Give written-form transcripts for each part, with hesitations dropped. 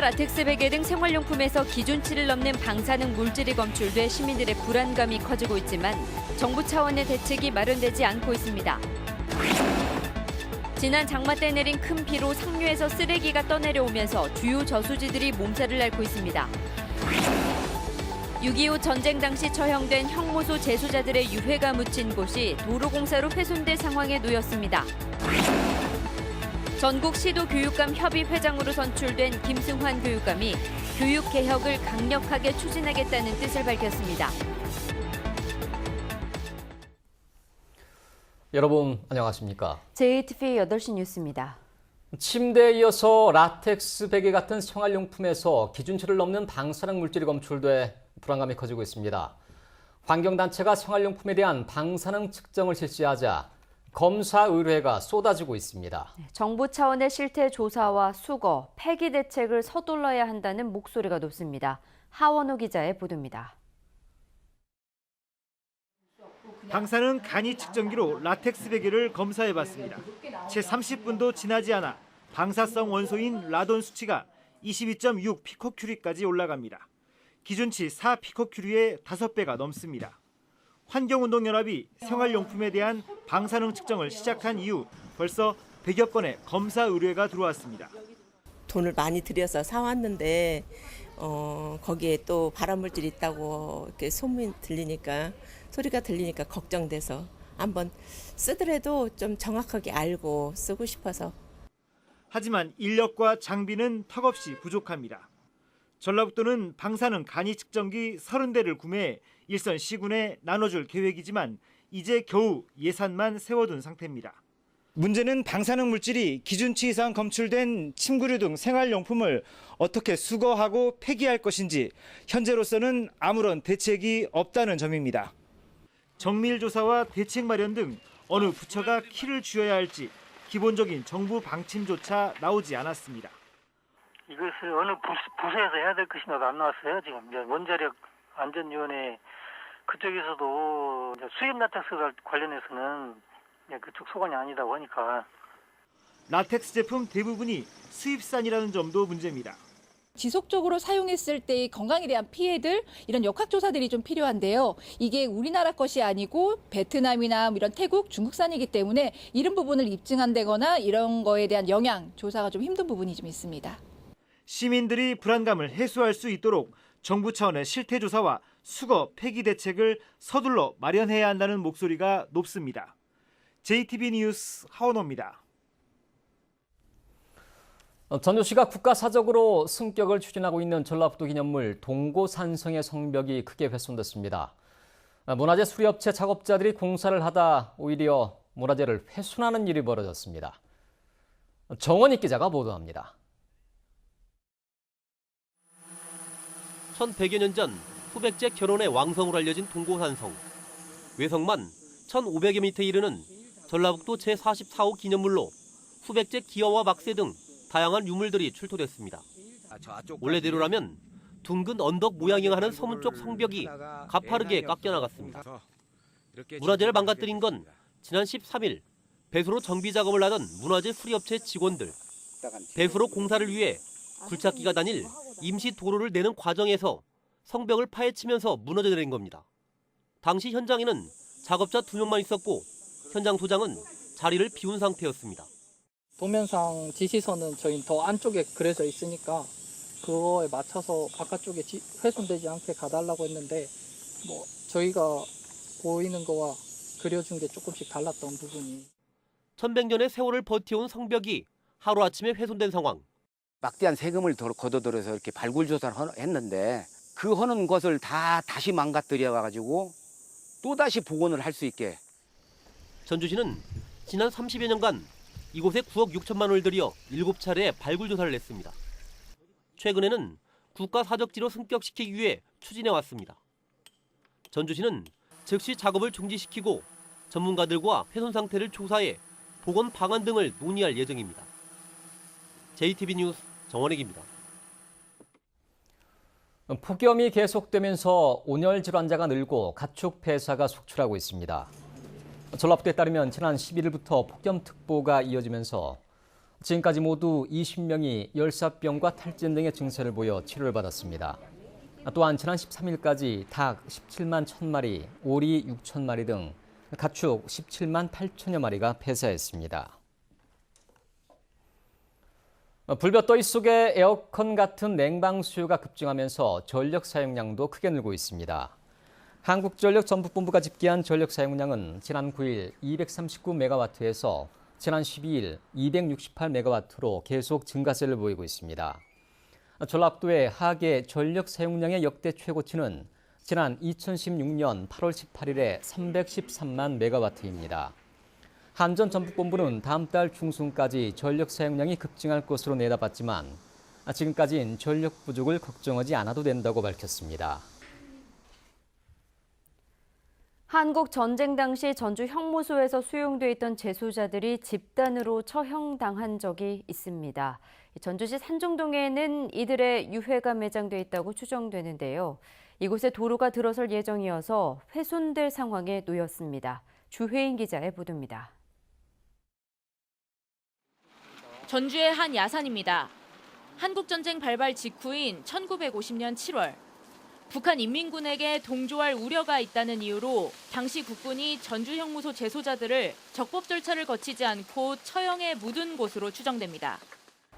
라텍스 베개 등 생활용품에서 기준치를 넘는 방사능 물질이 검출돼 시민들의 불안감이 커지고 있지만 정부 차원의 대책이 마련되지 않고 있습니다. 지난 장마 때 내린 큰 비로 상류에서 쓰레기가 떠내려오면서 주요 저수지들이 몸살을 앓고 있습니다. 6.25 전쟁 당시 처형된 형무소 재소자들의 유해가 묻힌 곳이 도로공사로 훼손될 상황에 놓였습니다. 전국 시도교육감 협의 회장으로 선출된 김승환 교육감이 교육개혁을 강력하게 추진하겠다는 뜻을 밝혔습니다. 여러분 안녕하십니까? JTV 8시 뉴스입니다. 침대에 이어서 라텍스 베개 같은 생활용품에서 기준치를 넘는 방사능 물질이 검출돼 불안감이 커지고 있습니다. 환경단체가 생활용품에 대한 방사능 측정을 실시하자 검사 의뢰가 쏟아지고 있습니다. 정부 차원의 실태 조사와 수거, 폐기 대책을 서둘러야 한다는 목소리가 높습니다. 하원호 기자의 보도입니다. 방사능 간이 측정기로 라텍스 베개를 검사해봤습니다. 채 30분도 지나지 않아 방사성 원소인 라돈 수치가 22.6 피코큐리까지 올라갑니다. 기준치 4 피코큐리의 5배가 넘습니다. 환경운동연합이 생활용품에 대한 방사능 측정을 시작한 이후 벌써 100여 건의 검사 의뢰가 들어왔습니다. 돈을 많이 들여서 사왔는데 거기에 또 발암물질이 있다고 이렇게 소리가 들리니까 걱정돼서 한번 쓰더라도 좀 정확하게 알고 쓰고 싶어서. 하지만 인력과 장비는 턱없이 부족합니다. 전라북도는 방사능 간이 측정기 30대를 구매해 일선 시군에 나눠줄 계획이지만 이제 겨우 예산만 세워둔 상태입니다. 문제는 방사능 물질이 기준치 이상 검출된 침구류 등 생활용품을 어떻게 수거하고 폐기할 것인지 현재로서는 아무런 대책이 없다는 점입니다. 정밀 조사와 대책 마련 등 어느 부처가 키를 쥐어야 할지 기본적인 정부 방침조차 나오지 않았습니다. 이것을 어느 부서에서 해야 될 것인가도 안 나왔어요. 지금 이제 원자력 안전위원회 그쪽에서도 수입 라텍스 관련해서는 그쪽 소관이 아니다고 하니까. 라텍스 제품 대부분이 수입산이라는 점도 문제입니다. 지속적으로 사용했을 때의 건강에 대한 피해들, 이런 역학조사들이 좀 필요한데요. 이게 우리나라 것이 아니고 베트남이나 이런 태국, 중국산이기 때문에 이런 부분을 입증한다거나 이런 거에 대한 영향 조사가 좀 힘든 부분이 좀 있습니다. 시민들이 불안감을 해소할 수 있도록 정부 차원의 실태조사와 수거, 폐기 대책을 서둘러 마련해야 한다는 목소리가 높습니다. JTB 뉴스 하원호입니다. 전주시가 국가사적으로 승격을 추진하고 있는 전라북도 기념물 동고산성의 성벽이 크게 훼손됐습니다. 문화재 수리업체 작업자들이 공사를 하다 오히려 문화재를 훼손하는 일이 벌어졌습니다. 정원익 기자가 보도합니다. 1100여 년 전 후백제 결혼의 왕성으로 알려진 동고산성. 외성만 1500여 미터에 이르는 전라북도 제44호 기념물로 후백제 기와와 막새 등 다양한 유물들이 출토됐습니다. 원래대로라면 둥근 언덕 모양이 하는 서문 쪽 성벽이 가파르게 깎여나갔습니다. 문화재를 망가뜨린 건 지난 13일 배수로 정비 작업을 하던 문화재 수리업체 직원들. 배수로 공사를 위해 굴착기가 다닐 임시 도로를 내는 과정에서 성벽을 파헤치면서 무너져 내린 겁니다. 당시 현장에는 작업자 2명만 있었고 현장 소장은 자리를 비운 상태였습니다. 도면상 지시서는 저희 더 안쪽에 그려져 있으니까 그거에 맞춰서 바깥쪽에 훼손되지 않게 가달라고 했는데 저희가 보이는 거와 그려준 게 조금씩 달랐던 부분이. 1100년의 세월을 버텨온 성벽이 하루아침에 훼손된 상황. 막대한 세금을 걷어들여서 이렇게 발굴 조사를 했는데 그 하는 것을 다시 망가뜨려 가지고 또 다시 복원을 할 수 있게. 전주시는 지난 30여 년간 이곳에 9억 6천만 원을 들여 7차례 발굴 조사를 했습니다. 최근에는 국가 사적지로 승격시키기 위해 추진해 왔습니다. 전주시는 즉시 작업을 중지시키고 전문가들과 훼손 상태를 조사해 복원 방안 등을 논의할 예정입니다. JTB 뉴스 정원익입니다. 폭염이 계속되면서 온열 질환자가 늘고 가축 폐사가 속출하고 있습니다. 전라북도에 따르면 지난 11일부터 폭염특보가 이어지면서 지금까지 모두 20명이 열사병과 탈진 등의 증세를 보여 치료를 받았습니다. 또한 지난 13일까지 닭 17만 1,000마리, 오리 6,000마리 등 가축 17만 8천여 마리가 폐사했습니다. 불볕더위 속에 에어컨 같은 냉방 수요가 급증하면서 전력 사용량도 크게 늘고 있습니다. 한국전력 전북본부가 집계한 전력 사용량은 지난 9일 239메가와트에서 지난 12일 268메가와트로 계속 증가세를 보이고 있습니다. 전라북도의 하계 전력 사용량의 역대 최고치는 지난 2016년 8월 18일에 313만 메가와트입니다. 한전 전북본부는 다음 달 중순까지 전력 사용량이 급증할 것으로 내다봤지만 지금까지는 전력 부족을 걱정하지 않아도 된다고 밝혔습니다. 한국 전쟁 당시 전주 형무소에서 수용돼 있던 재소자들이 집단으로 처형당한 적이 있습니다. 전주시 산중동에는 이들의 유해가 매장돼 있다고 추정되는데요. 이곳에 도로가 들어설 예정이어서 훼손될 상황에 놓였습니다. 주혜인 기자의 보도입니다. 전주의 한 야산입니다. 한국전쟁 발발 직후인 1950년 7월, 북한 인민군에게 동조할 우려가 있다는 이유로 당시 국군이 전주 형무소 재소자들을 적법 절차를 거치지 않고 처형해 묻은 곳으로 추정됩니다.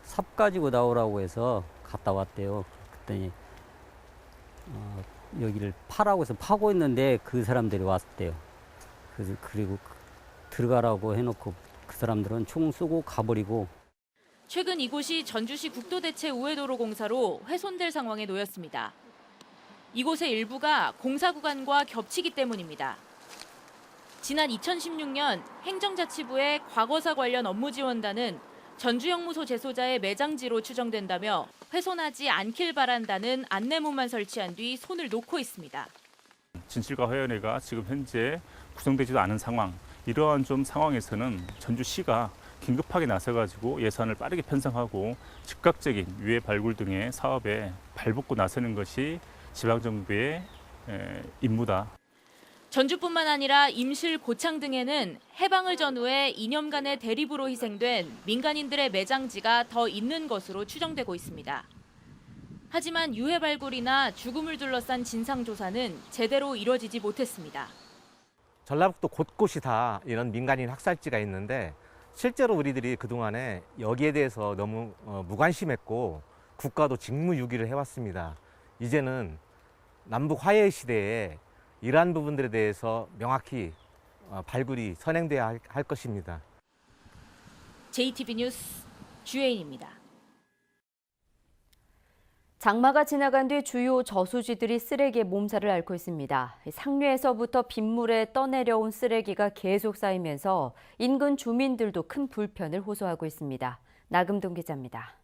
삽 가지고 나오라고 해서 갔다 왔대요. 그랬더니 여기를 파라고 해서 파고 있는데 그 사람들이 왔대요. 그리고 들어가라고 해놓고 그 사람들은 총 쏘고 가버리고. 최근 이곳이 전주시 국도대체 우회도로 공사로 훼손될 상황에 놓였습니다. 이곳의 일부가 공사 구간과 겹치기 때문입니다. 지난 2016년 행정자치부의 과거사 관련 업무지원단은 전주형무소 재소자의 매장지로 추정된다며 훼손하지 않길 바란다는 안내문만 설치한 뒤 손을 놓고 있습니다. 진실과 화연회가 지금 현재 구성되지도 않은 상황, 이러한 좀 상황에서는 전주시가 긴급하게 나서가지고 예산을 빠르게 편성하고 즉각적인 유해 발굴 등의 사업에 발벗고 나서는 것이 지방정부의 임무다. 전주뿐만 아니라 임실, 고창 등에는 해방을 전후해 이념간의 대립으로 희생된 민간인들의 매장지가 더 있는 것으로 추정되고 있습니다. 하지만 유해 발굴이나 죽음을 둘러싼 진상조사는 제대로 이뤄지지 못했습니다. 전라북도 곳곳이 다 이런 민간인 학살지가 있는데 실제로 우리들이 그동안에 여기에 대해서 너무 무관심했고 국가도 직무유기를 해왔습니다. 이제는 남북 화해 시대에 이러한 부분들에 대해서 명확히 발굴이 선행돼야 할 것입니다. JTB 뉴스 주혜인입니다. 장마가 지나간 뒤 주요 저수지들이 쓰레기에 몸살을 앓고 있습니다. 상류에서부터 빗물에 떠내려온 쓰레기가 계속 쌓이면서 인근 주민들도 큰 불편을 호소하고 있습니다. 나금동 기자입니다.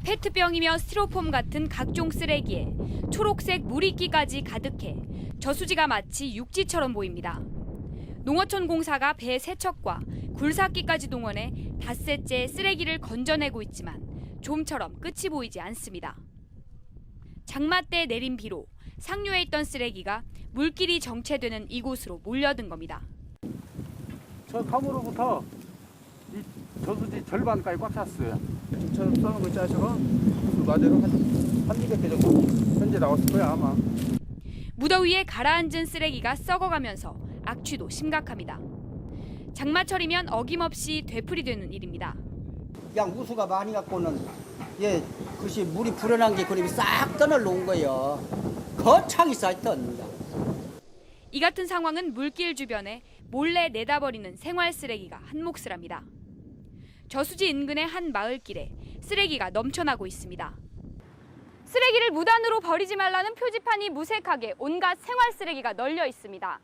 페트병이며 스티로폼 같은 각종 쓰레기에 초록색 물이끼까지 가득해 저수지가 마치 육지처럼 보입니다. 농어촌 공사가 배 세척과 굴삭기까지 동원해 닷새째 쓰레기를 건져내고 있지만 좀처럼 끝이 보이지 않습니다. 장마 때 내린 비로 상류에 있던 쓰레기가 물길이 정체되는 이곳으로 몰려든 겁니다. 저 감으로부터 이 저수지 절반까지 꽉 찼어요. 저처럼 써놓은 거 있잖아요, 저거. 그 마대로 한 200개 정도 현재 나왔을 거야, 아마. 무더위에 가라앉은 쓰레기가 썩어가면서 악취도 심각합니다. 장마철이면 어김없이 되풀이되는 일입니다. 그냥 우수가 많이 갖고는 그것이 물이 불어난 게 그림이 싹 떠내려온 거예요. 거창이 쌓였답니다. 이 같은 상황은 물길 주변에 몰래 내다버리는 생활 쓰레기가 한몫을 저수지 인근의 한 마을길에 쓰레기가 넘쳐나고 있습니다. 쓰레기를 무단으로 버리지 말라는 표지판이 무색하게 온갖 생활 쓰레기가 널려 있습니다.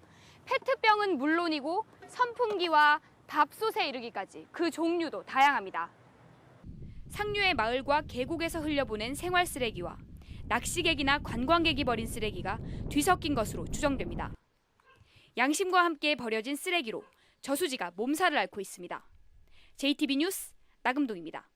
페트병은 물론이고 선풍기와 밥솥에 이르기까지 그 종류도 다양합니다. 상류의 마을과 계곡에서 흘려보낸 생활 쓰레기와 낚시객이나 관광객이 버린 쓰레기가 뒤섞인 것으로 추정됩니다. 양심과 함께 버려진 쓰레기로 저수지가 몸살을 앓고 있습니다. JTB 뉴스 나금동입니다.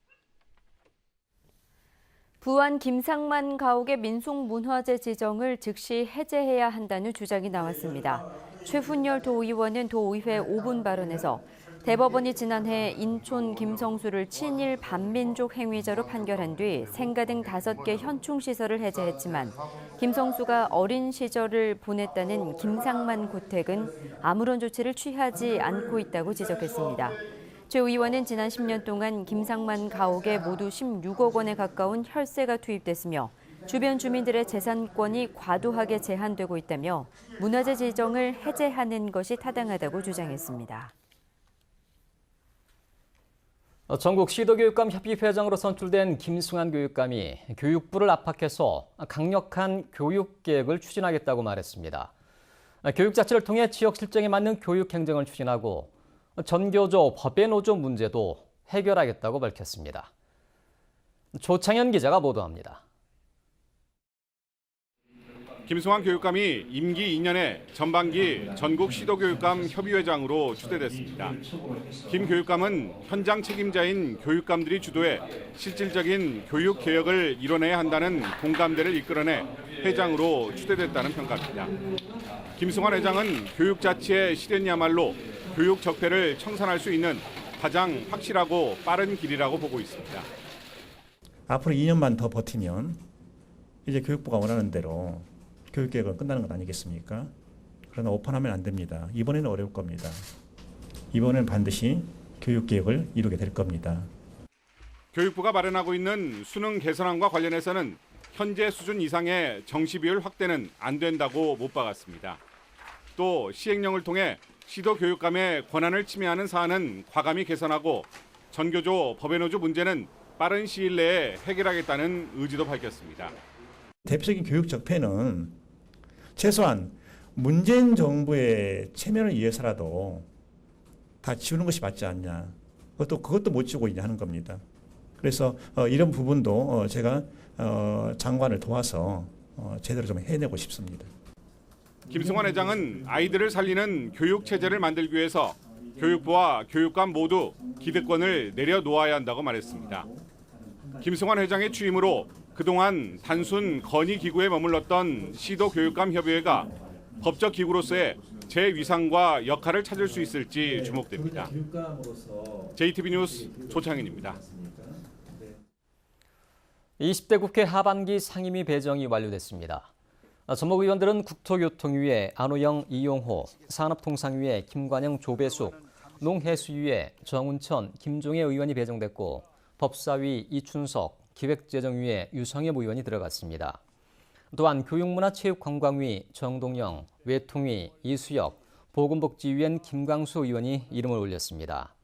부안 김상만 가옥의 민속문화재 지정을 즉시 해제해야 한다는 주장이 나왔습니다. 최훈열 도의원은 도의회 5분 발언에서 대법원이 지난해 인촌 김성수를 친일 반민족 행위자로 판결한 뒤 생가 등 5개 현충시설을 해제했지만 김성수가 어린 시절을 보냈다는 김상만 고택은 아무런 조치를 취하지 않고 있다고 지적했습니다. 최 의원은 지난 10년 동안 김상만 가옥에 모두 16억 원에 가까운 혈세가 투입됐으며 주변 주민들의 재산권이 과도하게 제한되고 있다며 문화재 지정을 해제하는 것이 타당하다고 주장했습니다. 전국 시도교육감 협의회장으로 선출된 김승환 교육감이 교육부를 압박해서 강력한 교육개혁을 추진하겠다고 말했습니다. 교육자치를 통해 지역 실정에 맞는 교육행정을 추진하고 전교조, 법외노조 문제도 해결하겠다고 밝혔습니다. 조창현 기자가 보도합니다. 김승환 교육감이 임기 2년에 전반기 전국 시도교육감 협의회장으로 추대됐습니다. 김 교육감은 현장 책임자인 교육감들이 주도해 실질적인 교육 개혁을 이뤄내야 한다는 공감대를 이끌어내 회장으로 추대됐다는 평가입니다. 김승환 회장은 교육자치의 실현이야말로 교육 적폐를 청산할 수 있는 가장 확실하고 빠른 길이라고 보고 있습니다. 앞으로 2년만 더 버티면 이제 교육부가 원하는 대로 교육개혁은 끝나는 것 아니겠습니까? 그러나 오판하면 안 됩니다. 이번에는 어려울 겁니다. 이번에는 반드시 교육개혁을 이루게 될 겁니다. 교육부가 마련하고 있는 수능 개선안과 관련해서는 현재 수준 이상의 정시 비율 확대는 안 된다고 못 박았습니다. 또 시행령을 통해 시도 교육감의 권한을 침해하는 사안은 과감히 개선하고 전교조, 법외노조 문제는 빠른 시일 내에 해결하겠다는 의지도 밝혔습니다. 대표적인 교육 적폐는 최소한 문재인 정부의 체면을 위해서라도 다 지우는 것이 맞지 않냐. 그것도 못 지우고 있냐 하는 겁니다. 그래서 이런 부분도 제가 장관을 도와서 제대로 좀 해내고 싶습니다. 김승환 회장은 아이들을 살리는 교육 체제를 만들기 위해서 교육부와 교육감 모두 기득권을 내려놓아야 한다고 말했습니다. 김승환 회장의 취임으로 그동안 단순 건의기구에 머물렀던 시도교육감협의회가 법적 기구로서의 제 위상과 역할을 찾을 수 있을지 주목됩니다. JTB 뉴스 조창현입니다. 20대 국회 하반기 상임위 배정이 완료됐습니다. 전목 의원들은 국토교통위에 안호영, 이용호, 산업통상위에 김관영, 조배숙, 농해수위에 정운천, 김종애 의원이 배정됐고 법사위 이춘석, 기획재정위에 유성엽 의원이 들어갔습니다. 또한 교육문화체육관광위 정동영, 외통위 이수혁, 보건복지위엔 김광수 의원이 이름을 올렸습니다.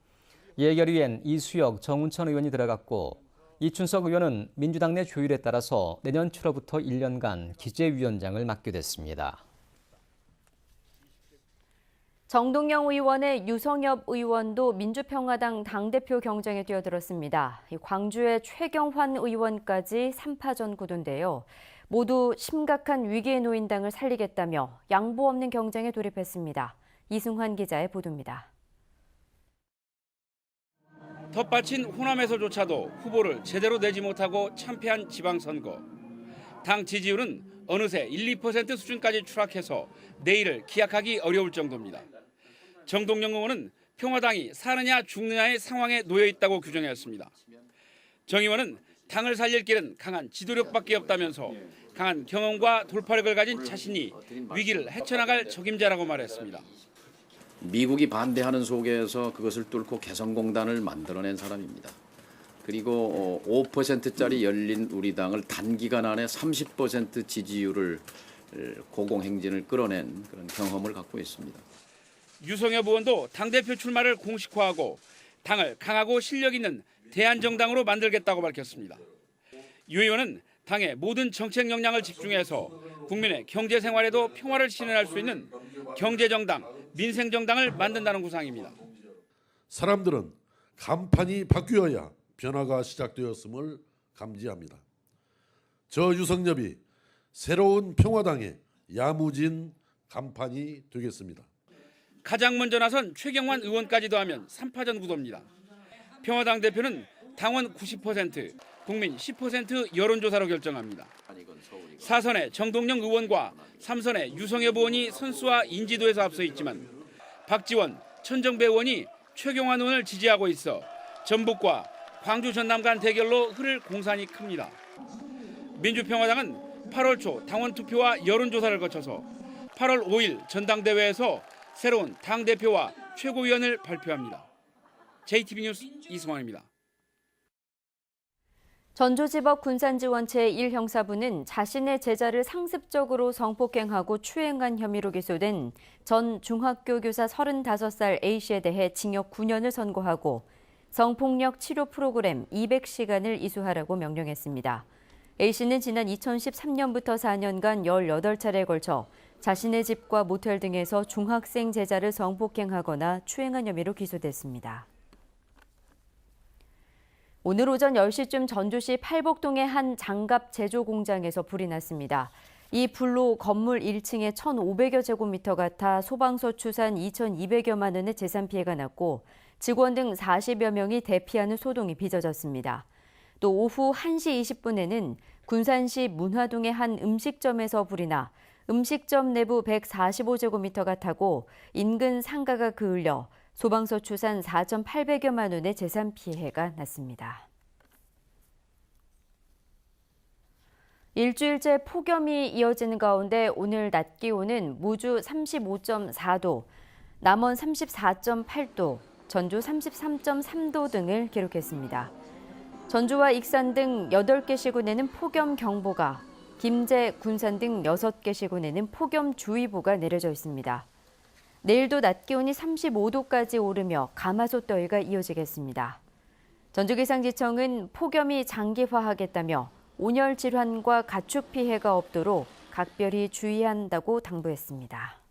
예결위엔 이수혁, 정운천 의원이 들어갔고 이춘석 의원은 민주당 내 조율에 따라서 내년 7월부터 1년간 기재위원장을 맡게 됐습니다. 정동영 의원의 유성엽 의원도 민주평화당 당대표 경쟁에 뛰어들었습니다. 광주의 최경환 의원까지 3파전 구도인데요. 모두 심각한 위기에 놓인 당을 살리겠다며 양보 없는 경쟁에 돌입했습니다. 이승환 기자의 보도입니다. 텃밭인 호남에서조차도 후보를 제대로 내지 못하고 참패한 지방선거. 당 지지율은 어느새 1~2% 수준까지 추락해서 내일을 기약하기 어려울 정도입니다. 정동영 의원은 평화당이 사느냐 죽느냐의 상황에 놓여 있다고 규정했습니다. 정 의원은 당을 살릴 길은 강한 지도력밖에 없다면서 강한 경험과 돌파력을 가진 자신이 위기를 헤쳐나갈 적임자라고 말했습니다. 미국이 반대하는 속에서 그것을 뚫고 개성공단을 만들어낸 사람입니다. 그리고 5%짜리 열린 우리당을 단기간 안에 30% 지지율을 고공행진을 끌어낸 그런 경험을 갖고 있습니다. 유성엽 의원도 당대표 출마를 공식화하고 당을 강하고 실력 있는 대안정당으로 만들겠다고 밝혔습니다. 유 의원은 당의 모든 정책 역량을 집중해서 국민의 경제 생활에도 평화를 실현할 수 있는 경제정당, 민생정당을 만든다는 구상입니다. 사람들은 간판이 바뀌어야 변화가 시작되었음을 감지합니다. 저 유성엽이 새로운 평화당의 야무진 간판이 되겠습니다. 가장 먼저 나선 최경환 의원까지 더하면 3파전 구도입니다. 평화당 대표는 당원 90%, 국민 10% 여론조사로 결정합니다. 4선의 정동영 의원과 3선의 유성엽 의원이 선수와 인지도에서 앞서 있지만 박지원, 천정배 의원이 최경환 의원을 지지하고 있어 전북과 광주 전남 간 대결로 흐를 공산이 큽니다. 민주평화당은 8월 초 당원 투표와 여론조사를 거쳐서 8월 5일 전당대회에서 새로운 당대표와 최고위원을 발표합니다. JTB 뉴스 이승환입니다. 전주지법 군산지원체 1형사부는 자신의 제자를 상습적으로 성폭행하고 추행한 혐의로 기소된 전 중학교 교사 35살 A씨에 대해 징역 9년을 선고하고 성폭력 치료 프로그램 200시간을 이수하라고 명령했습니다. A씨는 지난 2013년부터 4년간 18차례에 걸쳐 자신의 집과 모텔 등에서 중학생 제자를 성폭행하거나 추행한 혐의로 기소됐습니다. 오늘 오전 10시쯤 전주시 팔복동의 한 장갑 제조 공장에서 불이 났습니다. 이 불로 건물 1층에 1,500여 제곱미터가 타 소방서 추산 2,200여만 원의 재산 피해가 났고 직원 등 40여 명이 대피하는 소동이 빚어졌습니다. 또 오후 1시 20분에는 군산시 문화동의 한 음식점에서 불이 나 음식점 내부 145제곱미터가 타고 인근 상가가 그을려 소방서 추산 4,800여만 원의 재산 피해가 났습니다. 일주일째 폭염이 이어지는 가운데 오늘 낮 기온은 무주 35.4도, 남원 34.8도, 전주 33.3도 등을 기록했습니다. 전주와 익산 등 8개 시군에는 폭염경보가, 김제, 군산 등 6개 시군에는 폭염주의보가 내려져 있습니다. 내일도 낮 기온이 35도까지 오르며 가마솥 더위가 이어지겠습니다. 전주기상지청은 폭염이 장기화하겠다며 온열 질환과 가축 피해가 없도록 각별히 주의한다고 당부했습니다.